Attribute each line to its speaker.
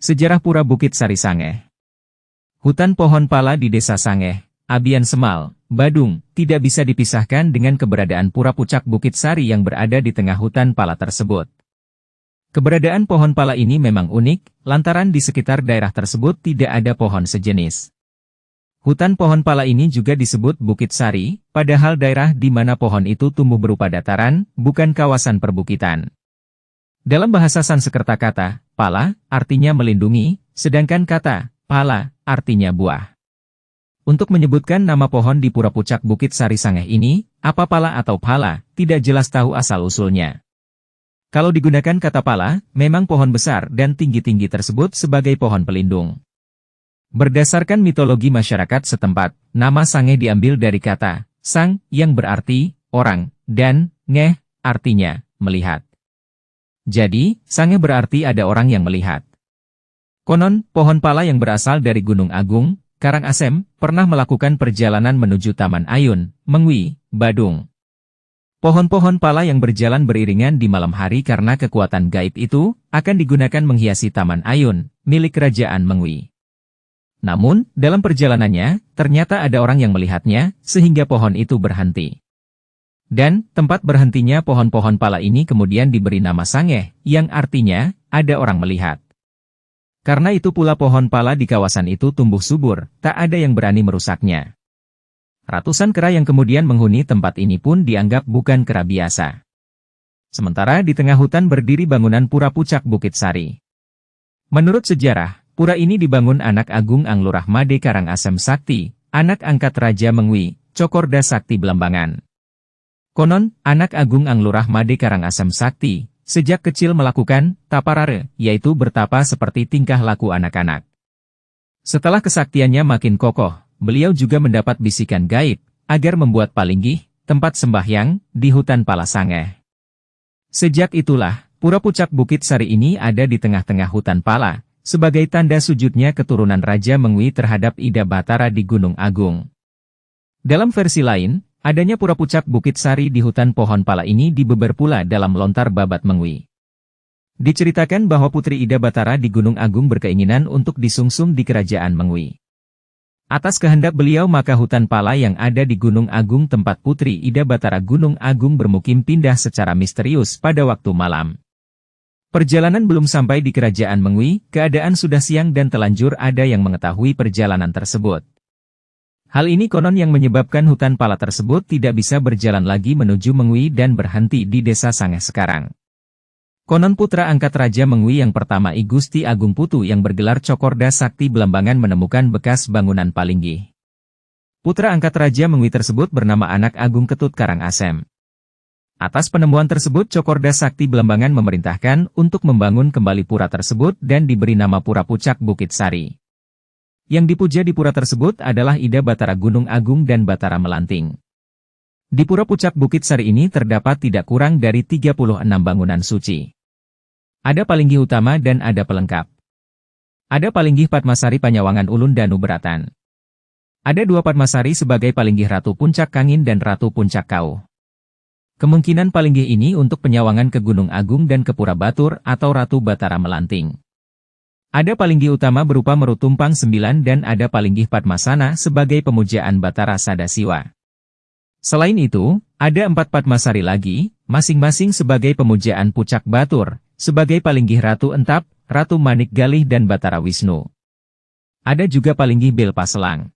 Speaker 1: Sejarah Pura Bukit Sari Sangeh. Hutan pohon pala di Desa Sangeh, Abian Semal, Badung, tidak bisa dipisahkan dengan keberadaan Pura Pucak Bukit Sari yang berada di tengah hutan pala tersebut. Keberadaan pohon pala ini memang unik, lantaran di sekitar daerah tersebut tidak ada pohon sejenis. Hutan pohon pala ini juga disebut Bukit Sari, padahal daerah di mana pohon itu tumbuh berupa dataran, bukan kawasan perbukitan. Dalam bahasa Sanskerta kata pala artinya melindungi, sedangkan kata pala artinya buah. Untuk menyebutkan nama pohon di Pura Pucak Bukit Sari Sangeh ini, apa pala atau pala, tidak jelas tahu asal-usulnya. Kalau digunakan kata pala, memang pohon besar dan tinggi-tinggi tersebut sebagai pohon pelindung. Berdasarkan mitologi masyarakat setempat, nama Sangeh diambil dari kata sang yang berarti orang, dan ngeh artinya melihat. Jadi, Sangeh berarti ada orang yang melihat. Konon, pohon pala yang berasal dari Gunung Agung, Karangasem, pernah melakukan perjalanan menuju Taman Ayun, Mengwi, Badung. Pohon-pohon pala yang berjalan beriringan di malam hari karena kekuatan gaib itu, akan digunakan menghiasi Taman Ayun, milik Kerajaan Mengwi. Namun, dalam perjalanannya, ternyata ada orang yang melihatnya, sehingga pohon itu berhenti. Dan, tempat berhentinya pohon-pohon pala ini kemudian diberi nama Sangeh, yang artinya, ada orang melihat. Karena itu pula pohon pala di kawasan itu tumbuh subur, tak ada yang berani merusaknya. Ratusan kera yang kemudian menghuni tempat ini pun dianggap bukan kera biasa. Sementara di tengah hutan berdiri bangunan Pura Pucak Bukit Sari. Menurut sejarah, pura ini dibangun anak Agung Anglurah Made Karangasem Sakti, anak angkat Raja Mengwi, Cokorda Sakti Belambangan. Konon, anak Agung Anglurah Made Karangasem Sakti, sejak kecil melakukan taparare, yaitu bertapa seperti tingkah laku anak-anak. Setelah kesaktiannya makin kokoh, beliau juga mendapat bisikan gaib, agar membuat palinggih, tempat sembahyang, di hutan pala Sangeh. Sejak itulah, Pura Pucak Bukit Sari ini ada di tengah-tengah hutan pala, sebagai tanda sujudnya keturunan Raja Mengwi terhadap Ida Batara di Gunung Agung. Dalam versi lain, adanya Pura Pucak Bukit Sari di hutan pohon pala ini dibeber pula dalam lontar babat Mengwi. Diceritakan bahwa Putri Ida Batara di Gunung Agung berkeinginan untuk disungsung di Kerajaan Mengwi. Atas kehendak beliau maka hutan pala yang ada di Gunung Agung tempat Putri Ida Batara Gunung Agung bermukim pindah secara misterius pada waktu malam. Perjalanan belum sampai di Kerajaan Mengwi, keadaan sudah siang dan telanjur ada yang mengetahui perjalanan tersebut. Hal ini konon yang menyebabkan hutan pala tersebut tidak bisa berjalan lagi menuju Mengwi dan berhenti di Desa Sangeh sekarang. Konon putra angkat Raja Mengwi yang pertama I Gusti Agung Putu yang bergelar Cokorda Sakti Belambangan menemukan bekas bangunan palinggih. Putra angkat Raja Mengwi tersebut bernama anak Agung Ketut Karangasem. Atas penemuan tersebut Cokorda Sakti Belambangan memerintahkan untuk membangun kembali pura tersebut dan diberi nama Pura Pucak Bukit Sari. Yang dipuja di pura tersebut adalah Ida Batara Gunung Agung dan Batara Melanting. Di Pura Pucak Bukit Sari ini terdapat tidak kurang dari 36 bangunan suci. Ada palinggih utama dan ada pelengkap. Ada palinggih Padmasari Panyawangan Ulun Danu Beratan. Ada dua Padmasari sebagai palinggih Ratu Puncak Kangin dan Ratu Puncak Kau. Kemungkinan palinggih ini untuk penyawangan ke Gunung Agung dan ke Pura Batur atau Ratu Batara Melanting. Ada palinggih utama berupa Meru Tumpang 9 dan ada palinggih Padmasana sebagai pemujaan Batara Sadasiwa. Selain itu, ada 4 Padmasari lagi, masing-masing sebagai pemujaan Pucak Batur, sebagai palinggih Ratu Entap, Ratu Manik Galih dan Batara Wisnu. Ada juga palinggih Belpa Selang.